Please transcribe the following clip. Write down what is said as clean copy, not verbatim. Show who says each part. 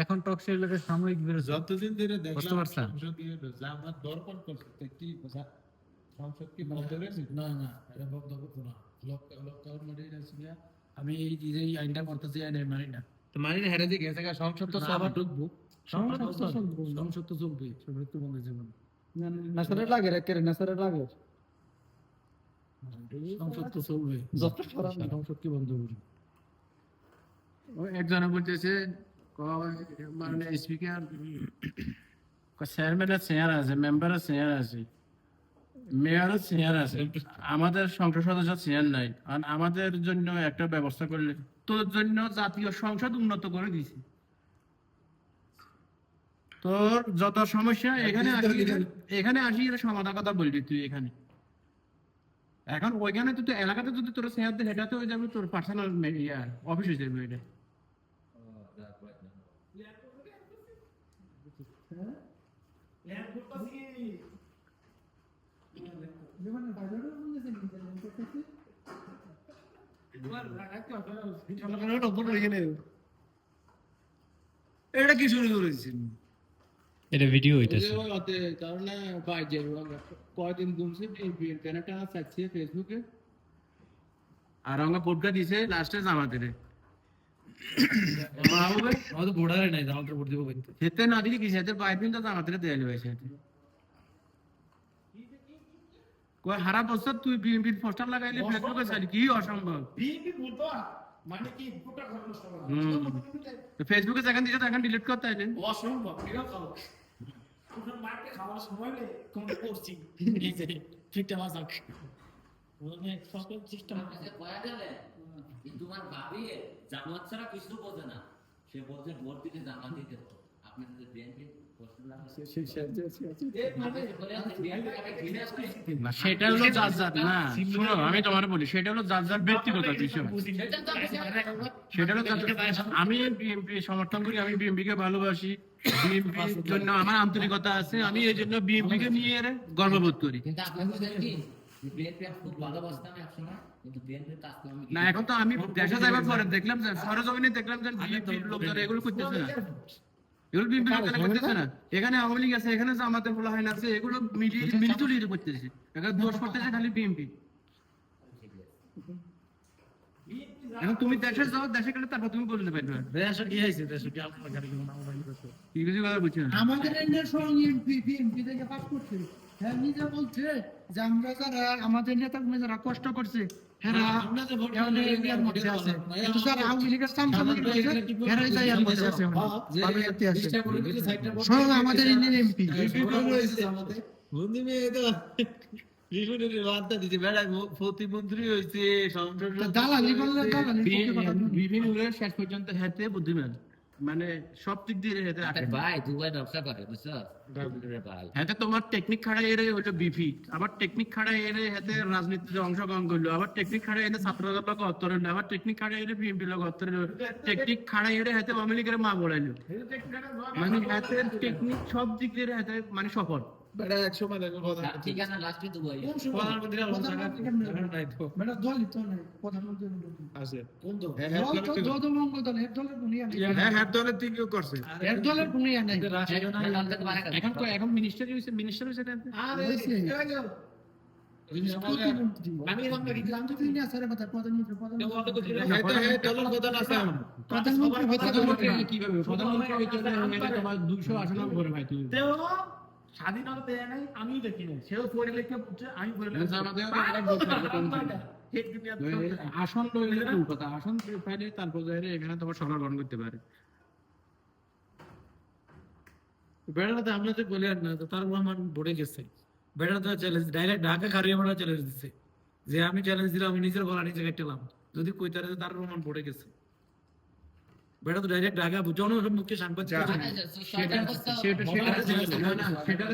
Speaker 1: এখন টকশির লোকের সাময়িক বিরোধী
Speaker 2: যতদিন ধরে
Speaker 1: বুঝতে
Speaker 2: দেখলাম
Speaker 1: পারছেন?
Speaker 2: সংসদীয় আমার দরকার করতে কি কথা সংসদ কি বন্ধ হয়েছে?
Speaker 3: না না এটা বন্ধ করবো না। লকডাউন মানে আমি এই যে এই আইনটা করতেছি আইনের মানি না।
Speaker 1: তো মানে হেরে যে গেছে গা, সংসদ তো
Speaker 3: না,
Speaker 1: সবার
Speaker 3: না।
Speaker 1: ঢুকবো,
Speaker 3: সংসদ তো চলবে, সংসদ তো চলবে, সবার তো বন্ধ জীবন।
Speaker 4: নাসারে লাগে রে কে নাসারে লাগে
Speaker 3: সংসদ তো চলবে,
Speaker 4: যত খারাপ না।
Speaker 3: সংসদ কি বন্ধ হবে?
Speaker 1: একজনে বলতেছে মানে স্পিকার চেয়ারম্যানের চেয়ার আছে, মেম্বারের চেয়ার আছে, মেয়রের চেয়ার আছে, আমাদের সংসদ সদস্য চেয়ার নাই। আর আমাদের জন্য একটা ব্যবস্থা করলে তোর জন্য জাতীয় সংসদ উন্নত করে দিছে। তোর যত সমস্যা এখানে আসি এর সমাধান কথা বলবি তুই এখানে। এখন ওইখানে তুই তো এলাকাতে যদি তোর চেয়ার দেয় সেটা তো হয়ে যাবে তোর পার্সোনাল অফিস হয়ে যাবে এটা।
Speaker 3: এটা কি শুরু করেছেন?
Speaker 5: এটা ভিডিও হইতাছে।
Speaker 1: কারণ কয়দিন ঘুমছে ইন্টারনেটে চাচ্ছি ফেসবুকে, আর আমরা ভোটটা দিছে লাস্টে জামাতের
Speaker 3: আমাদের ভোটারে নাই, আমাদের ভোট দেবো কিন্তু।
Speaker 1: সেতে না দিলে কি সেতে পাইপিং তো জামাতের দেয়াল হয়েছে। কয় হারা বছর তুই বিএনপির পোস্টার লাগাইলে ফেসবুকে চালি কি অসম্ভব।
Speaker 3: মানে কি ভোটার ঘটনা
Speaker 1: ফেসবুকে যেখান দিছে তখন ডিলিট করতে হইলে
Speaker 3: অসম্ভব, ওখানে মারতে খাওয়ার সময় কোন করছি এই যে ঠিকটা মাসাক মানে সকল সিস্টেম
Speaker 6: তোমার ভাবি জামাত ছাড়া কিছু বোঝে না, সে বলছে ভোট দিতে জামাত দিতে তো আপনি যদি বিএনপি
Speaker 1: সেটা হলো যার যার না, শুনো আমি তোমার বলি, সেটা হলো যার যার ব্যক্তিগত বিষয়। সেটা হলো আমি বিএনপি সমর্থন করি, আমি বিএনপি কে ভালোবাসি, বিএনপির জন্য আমার আন্তরিকতা আছে, আমি এই জন্য বিএনপি কে নিয়ে গর্ববোধ করি।
Speaker 6: কিন্তু আপনাদের কি বিএনপি খুব ভালোবাসতাম একসময়, কিন্তু বিএনপির কাজ আমি
Speaker 1: না এখন তো আমি দেশে যাবার পরে দেখলাম যে সরজমিনে দেখলাম যে বিএনপির লোকজন এগুলো করতেছে না, এগুলো বিএনপি লোকজন করতেছে না। এখানে আওয়ামী লীগ আছে, এখানে জামাতের পোলাহাইন আছে, এগুলো মিলিটুলি করতেছে, এখানে দোষ করতেছে খালি বিএনপি। এখন তুমি দেশে যাও, দেশে গেলে তারপর তুমি বলতে পারবে
Speaker 3: দেশে কি হয়েছে, দেশে কি আপনার গাড়ি কোনো নাম বলতে
Speaker 1: কি কিছু কথা বুঝছো না।
Speaker 4: আমাদের এন্ডের সঙ্গে এমপি থেকে পাস করছে, হ্যাঁ নিজে বলছে যে আমরা যারা আমাদের নেতা যারা কষ্ট করছে হেরা এর মধ্যে আছে, কিন্তু যারা আওয়ামী লীগের সাংসদ হেরাই যায় এর মধ্যে আছে, ভালো যেতে আছে স্বয়ং আমাদের ইন্ডিয়ান এমপি
Speaker 1: প্রতিমন্ত্রী হয়েছে,
Speaker 4: দালালি করলে দালালি
Speaker 1: বিভিন্ন শেষ পর্যন্ত হেতে বুদ্ধিমান, মানে সব দিক দিয়ে হেতে
Speaker 6: আরে ভাই দুবাই ব্যবসা করে বুঝছো ভাই,
Speaker 1: হেতে তোমার টেকনিক খাড়া এর হলো বিপি, আবার টেকনিক খাড়া এর হেতে রাজনীতিতে অংশগ্রহণ করলো, আবার টেকনিক খাড়া এর ছাত্রদের লোক অত্তর হলো, আবার টেকনিক খাড়া এর বিএনপি লোক অত্তর হলো, টেকনিক খাড়া এর হেতে আওয়ামী লীগের মা বলাইলো, মানে হেতে টেকনিক সব দিক দিয়ে হেতে মানে সফল।
Speaker 2: বেটা একসময় দেখো কথা
Speaker 6: ঠিক আছে লাস্টে দুবাই
Speaker 3: প্রধানমন্ত্রী নাই তো
Speaker 4: মানে দলই তো নাই প্রধানমন্ত্রী
Speaker 2: আছে
Speaker 3: কোন তো
Speaker 4: যৌথমঙ্গল দল এর দলের গুণিয়া নেই,
Speaker 2: হ্যাঁ দলের দিকেও করছে।
Speaker 4: এর দলের গুণিয়া নেই।
Speaker 1: এখন মিনিস্টার হয়েছে, মিনিস্টার হয়েছে না?
Speaker 3: আমি আমরা কি
Speaker 4: আমি তো তিনি আছে রে কথা প্রধানমন্ত্রী
Speaker 2: হ্যাঁ দলের কথা আছে।
Speaker 4: প্রধানমন্ত্রী
Speaker 1: প্রধানমন্ত্রী কিভাবে প্রধানমন্ত্রী হইতে হলে তোমার 200 আসন করে ভাই তুমি
Speaker 3: স্বাধীনতা দেয় নাই, আমি দেখি নাই, সেও পড়ে লিখে পড়ছে, আমি পড়ে
Speaker 1: আসন লইলে তো কথা, আসন পাইলে তারপর এখানে তোমার সরকার গঠন করতে পারে।
Speaker 3: বেড়াতে আমরা তো বলি আর না, তো তার রহমান ভরে গেছে, বেড়াতে চ্যালেঞ্জ ডাইরেক্ট ঢাকা খারিয়ে মারা চ্যালেঞ্জ দিচ্ছে যে আমি চ্যালেঞ্জ দিলাম, আমি নিজের গলা নিজে কেটেলাম, যদি কই তার রহমান ভরে গেছে। বেড়া তো ডাইরেক্ট ঢাকা জনসম্মুখে সাংবাদিক
Speaker 1: সেটা